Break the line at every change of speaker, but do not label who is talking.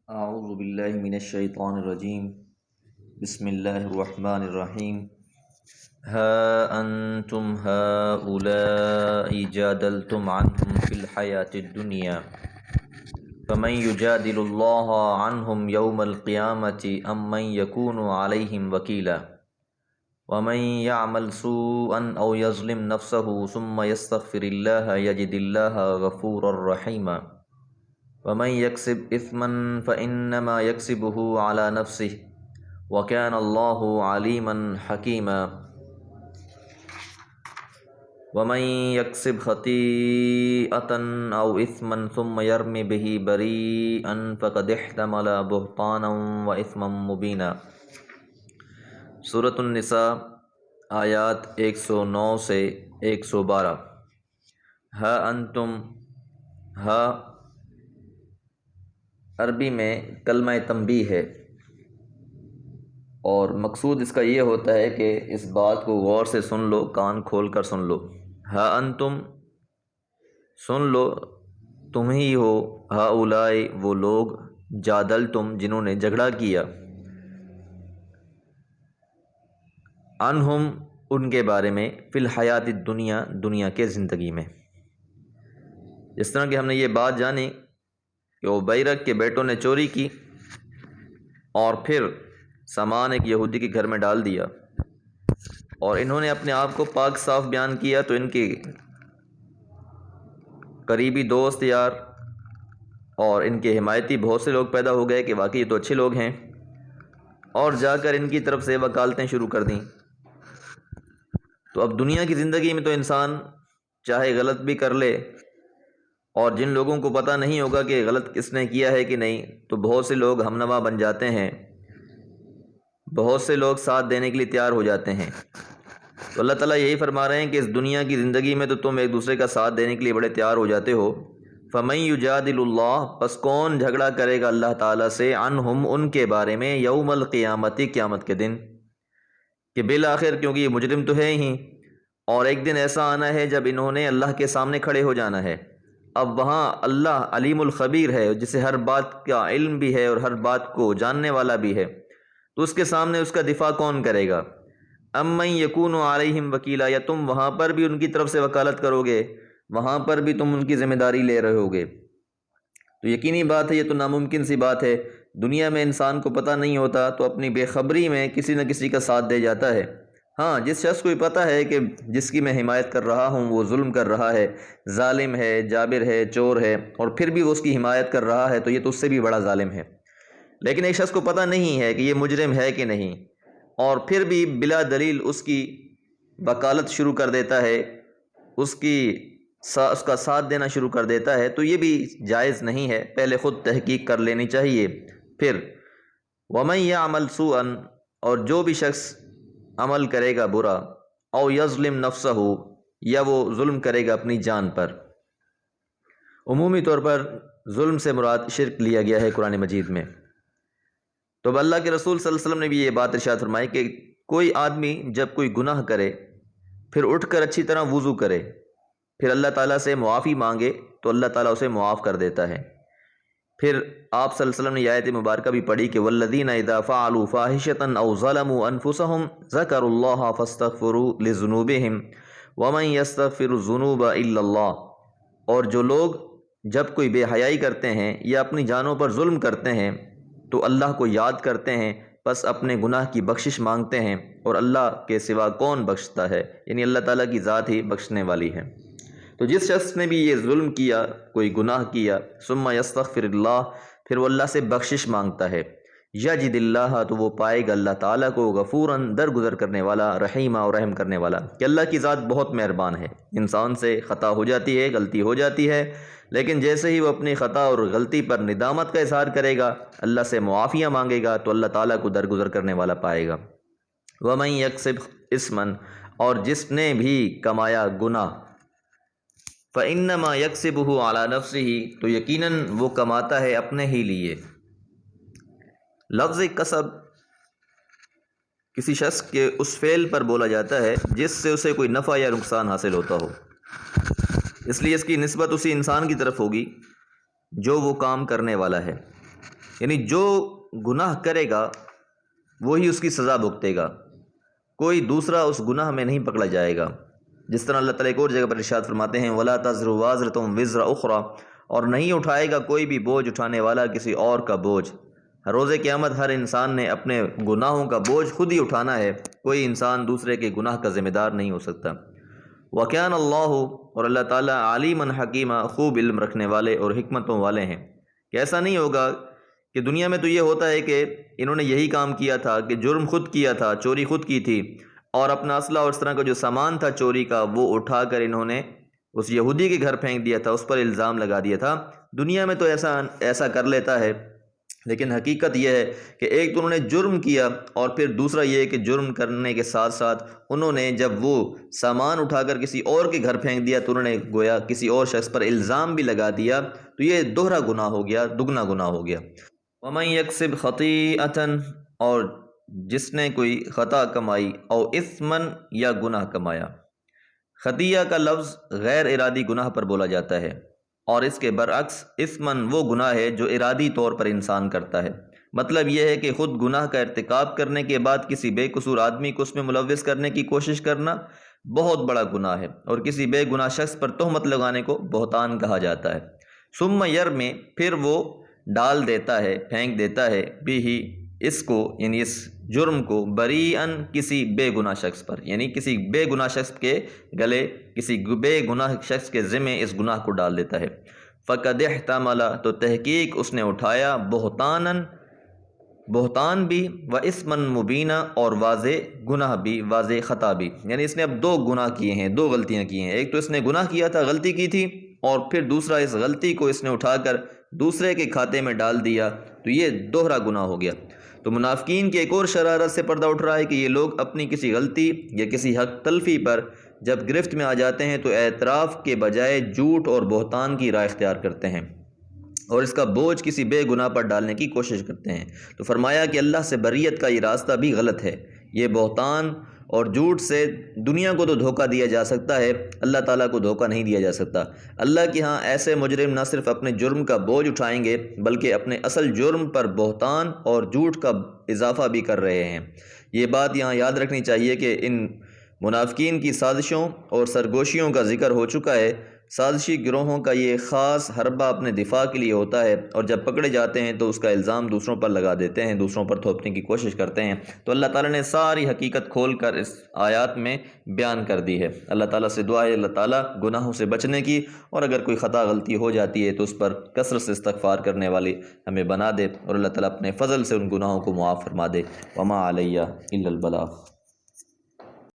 اعوذ باللہ من الشیطان الرجیم بسم اللہ الرحمن الرحیم ها انتم هؤلاء جادلتم عنهم في الحیاة الدنیا فمن يجادل الله عنهم يوم القيامة ام من يكون عليهم وكيلا ومن يعمل سوءا او يظلم نفسه ثم يستغفر الله يجد الله غفورا رحيما ومن يكسب إثما فإنما يكسبه على نفسه وكان الله عليما حكيما ومن يكسب خطيئة أو إثما ثم يرم به بريئا فقد احتمل بهتانا وإثما مبينا۔ سورۃ النساء آیات 109 سے 112۔ ہا انتم، ہا عربی میں کلمہ تنبیہ ہے، اور مقصود اس کا یہ ہوتا ہے کہ اس بات کو غور سے سن لو، کان کھول کر سن لو۔ ہا انتم، سن لو، تم ہی ہو، ہا اولائے، وہ لوگ، جادل تم، جنہوں نے جھگڑا کیا، عنہم، ان کے بارے میں، فی الحیات الدنیا، دنیا کے زندگی میں۔ جس طرح کہ ہم نے یہ بات جانی کہ عبیرک کے بیٹوں نے چوری کی اور پھر سامان ایک یہودی کے گھر میں ڈال دیا، اور انہوں نے اپنے آپ کو پاک صاف بیان کیا، تو ان کے قریبی دوست یار اور ان کے حمایتی بہت سے لوگ پیدا ہو گئے کہ واقعی یہ تو اچھے لوگ ہیں، اور جا کر ان کی طرف سے وکالتیں شروع کر دیں۔ تو اب دنیا کی زندگی میں تو انسان چاہے غلط بھی کر لے، اور جن لوگوں کو پتہ نہیں ہوگا کہ غلط کس نے کیا ہے کہ نہیں، تو بہت سے لوگ ہم نوا بن جاتے ہیں، بہت سے لوگ ساتھ دینے کے لیے تیار ہو جاتے ہیں۔ تو اللہ تعالیٰ یہی فرما رہے ہیں کہ اس دنیا کی زندگی میں تو تم ایک دوسرے کا ساتھ دینے کے لیے بڑے تیار ہو جاتے ہو۔ فَمَن يُجَادِلُ اللَّهَ، پس کون جھگڑا کرے گا اللہ تعالیٰ سے، عنہم، ان کے بارے میں، یوم القیامت، قیامت کے دن، کہ بالآخر، کیونکہ یہ مجرم تو ہے ہی، اور ایک دن ایسا آنا ہے جب انہوں نے اللہ کے سامنے کھڑے ہو جانا ہے۔ اب وہاں اللہ علیم الخبیر ہے، جسے ہر بات کا علم بھی ہے اور ہر بات کو جاننے والا بھی ہے، تو اس کے سامنے اس کا دفاع کون کرے گا؟ امن یکون علیہم وکیلا، یا تم وہاں پر بھی ان کی طرف سے وکالت کرو گے، وہاں پر بھی تم ان کی ذمہ داری لے رہے ہوگے؟ تو یقینی بات ہے یہ تو ناممکن سی بات ہے۔ دنیا میں انسان کو پتہ نہیں ہوتا تو اپنی بے خبری میں کسی نہ کسی کا ساتھ دے جاتا ہے۔ ہاں، جس شخص کو پتہ ہے کہ جس کی میں حمایت کر رہا ہوں وہ ظلم کر رہا ہے، ظالم ہے، جابر ہے، چور ہے، اور پھر بھی وہ اس کی حمایت کر رہا ہے، تو یہ تو اس سے بھی بڑا ظالم ہے۔ لیکن ایک شخص کو پتہ نہیں ہے کہ یہ مجرم ہے کہ نہیں، اور پھر بھی بلا دلیل اس کی وکالت شروع کر دیتا ہے، اس کا ساتھ دینا شروع کر دیتا ہے، تو یہ بھی جائز نہیں ہے۔ پہلے خود تحقیق کر لینی چاہیے۔ پھر وَمَن يَعْمَلْ سُوءًا، اور جو بھی شخص عمل کرے گا برا، او یظلم نفسہ، یا وہ ظلم کرے گا اپنی جان پر۔ عمومی طور پر ظلم سے مراد شرک لیا گیا ہے قرآن مجید میں۔ تو اب اللہ کے رسول صلی اللہ علیہ وسلم نے بھی یہ بات ارشاد فرمائی کہ کوئی آدمی جب کوئی گناہ کرے، پھر اٹھ کر اچھی طرح وضو کرے، پھر اللہ تعالیٰ سے معافی مانگے، تو اللہ تعالیٰ اسے معاف کر دیتا ہے۔ پھر آپ صلی اللہ علیہ وسلم نے یہ آیت مبارکہ بھی پڑھی کہ وَالَّذِينَ إِذَا فَعَلُوا فَاحِشَةً أَوْ ظَلَمُوا أَنفُسَهُمْ ذَكَرُوا اللَّهَ فَاسْتَغْفَرُوا لِذُنُوبِهِمْ وَمَن يَسْتَغْفِرُ الذُّنُوبَ إِلَّا اللَّهُ، اور جو لوگ جب کوئی بے حیائی کرتے ہیں یا اپنی جانوں پر ظلم کرتے ہیں تو اللہ کو یاد کرتے ہیں، پس اپنے گناہ کی بخشش مانگتے ہیں، اور اللہ کے سوا کون بخشتا ہے، یعنی اللہ تعالیٰ کی ذات ہی بخشنے والی ہے۔ تو جس شخص نے بھی یہ ظلم کیا، کوئی گناہ کیا، ثم یستغفر اللہ، پھر وہ اللہ سے بخشش مانگتا ہے، یجد اللہ، تو وہ پائے گا اللہ تعالیٰ کو، غفوراً، درگزر کرنے والا، رحیمہ، اور رحم کرنے والا، کہ اللہ کی ذات بہت مہربان ہے۔ انسان سے خطا ہو جاتی ہے، غلطی ہو جاتی ہے، لیکن جیسے ہی وہ اپنی خطا اور غلطی پر ندامت کا اظہار کرے گا، اللہ سے معافیاں مانگے گا، تو اللہ تعالیٰ کو درگزر کرنے والا پائے گا۔ وَمَن یکسب اثما، اور جس نے بھی کمایا گناہ، فَإِنَّمَا يَكْسِبُهُ عَلَى نَفْسِهِ، تو یقیناً وہ کماتا ہے اپنے ہی لیے۔ لفظ کسب کسی شخص کے اس فعل پر بولا جاتا ہے جس سے اسے کوئی نفع یا نقصان حاصل ہوتا ہو، اس لیے اس کی نسبت اسی انسان کی طرف ہوگی جو وہ کام کرنے والا ہے۔ یعنی جو گناہ کرے گا وہی اس کی سزا بھگتے گا، کوئی دوسرا اس گناہ میں نہیں پکڑا جائے گا۔ جس طرح اللہ تعالیٰ ایک اور جگہ پر ارشاد فرماتے ہیں وَلَا تَزْرُ وَازِرَةٌ وِزْرَ أُخْرَى، اور نہیں اٹھائے گا کوئی بھی بوجھ اٹھانے والا کسی اور کا بوجھ۔ روز قیامت ہر انسان نے اپنے گناہوں کا بوجھ خود ہی اٹھانا ہے، کوئی انسان دوسرے کے گناہ کا ذمہ دار نہیں ہو سکتا۔ وَكَانَ اللَّهُ، اور اللہ تعالیٰ عَلِيمًا حَكِيمًا، خوب علم رکھنے والے اور حکمتوں والے ہیں، کہ ایسا نہیں ہوگا کہ دنیا میں تو یہ ہوتا ہے کہ انہوں نے یہی کام کیا تھا کہ جرم خود کیا تھا، چوری خود کی تھی، اور اپنا اسلحہ اور اس طرح کا جو سامان تھا چوری کا وہ اٹھا کر انہوں نے اس یہودی کے گھر پھینک دیا تھا، اس پر الزام لگا دیا تھا۔ دنیا میں تو ایسا کر لیتا ہے، لیکن حقیقت یہ ہے کہ ایک تو انہوں نے جرم کیا، اور پھر دوسرا یہ کہ جرم کرنے کے ساتھ ساتھ انہوں نے جب وہ سامان اٹھا کر کسی اور کے گھر پھینک دیا تو انہوں نے گویا کسی اور شخص پر الزام بھی لگا دیا، تو یہ دوہرا گناہ ہو گیا، دگنا گناہ ہو گیا۔ وَمَن يَكْسِبْ خَطِيئَةً، اور جس نے کوئی خطا کمائی، او اثمن، یا گناہ کمایا۔ خطیہ کا لفظ غیر ارادی گناہ پر بولا جاتا ہے، اور اس کے برعکس اثمن وہ گناہ ہے جو ارادی طور پر انسان کرتا ہے۔ مطلب یہ ہے کہ خود گناہ کا ارتکاب کرنے کے بعد کسی بے قصور آدمی کو اس میں ملوث کرنے کی کوشش کرنا بہت بڑا گناہ ہے، اور کسی بے گناہ شخص پر تہمت لگانے کو بہتان کہا جاتا ہے۔ ثم یرمی، پھر وہ ڈال دیتا ہے، پھینک دیتا ہے، بھی اس کو، یعنی اس جرم کو، بریئن، کسی بے گناہ شخص پر، یعنی کسی بے گناہ شخص کے گلے، کسی بے گناہ شخص کے ذمے اس گناہ کو ڈال دیتا ہے۔ فَقَدِ احْتَمَلَ، تو تحقیق اس نے اٹھایا، بہتاناً، بہتان بھی، وَإِثْمًا مُبِينًا، اور واضح گناہ بھی، واضح خطا بھی۔ یعنی اس نے اب دو گناہ کیے ہیں، دو غلطیاں کی ہیں۔ ایک تو اس نے گناہ کیا تھا، غلطی کی تھی، اور پھر دوسرا اس غلطی کو اس نے اٹھا کر دوسرے کے کھاتے میں ڈال دیا، تو یہ دوہرا گناہ ہو گیا۔ تو منافقین کی ایک اور شرارت سے پردہ اٹھ رہا ہے کہ یہ لوگ اپنی کسی غلطی یا کسی حق تلفی پر جب گرفت میں آ جاتے ہیں تو اعتراف کے بجائے جھوٹ اور بہتان کی راہ اختیار کرتے ہیں، اور اس کا بوجھ کسی بے گناہ پر ڈالنے کی کوشش کرتے ہیں۔ تو فرمایا کہ اللہ سے بریت کا یہ راستہ بھی غلط ہے۔ یہ بہتان اور جھوٹ سے دنیا کو تو دھوکہ دیا جا سکتا ہے، اللہ تعالیٰ کو دھوکہ نہیں دیا جا سکتا۔ اللہ کے ہاں ایسے مجرم نہ صرف اپنے جرم کا بوجھ اٹھائیں گے بلکہ اپنے اصل جرم پر بہتان اور جھوٹ کا اضافہ بھی کر رہے ہیں۔ یہ بات یہاں یاد رکھنی چاہیے کہ ان منافقین کی سازشوں اور سرگوشیوں کا ذکر ہو چکا ہے۔ سازشی گروہوں کا یہ خاص حربہ اپنے دفاع کے لیے ہوتا ہے، اور جب پکڑے جاتے ہیں تو اس کا الزام دوسروں پر لگا دیتے ہیں، دوسروں پر تھوپنے کی کوشش کرتے ہیں۔ تو اللہ تعالیٰ نے ساری حقیقت کھول کر اس آیات میں بیان کر دی ہے۔ اللہ تعالیٰ سے دعا ہے اللہ تعالیٰ گناہوں سے بچنے کی، اور اگر کوئی خطا غلطی ہو جاتی ہے تو اس پر کثرت سے استغفار کرنے والی ہمیں بنا دے، اور اللہ تعالیٰ اپنے فضل سے ان گناہوں کو معاف فرما دے۔ وما علیہ الا البلاغ۔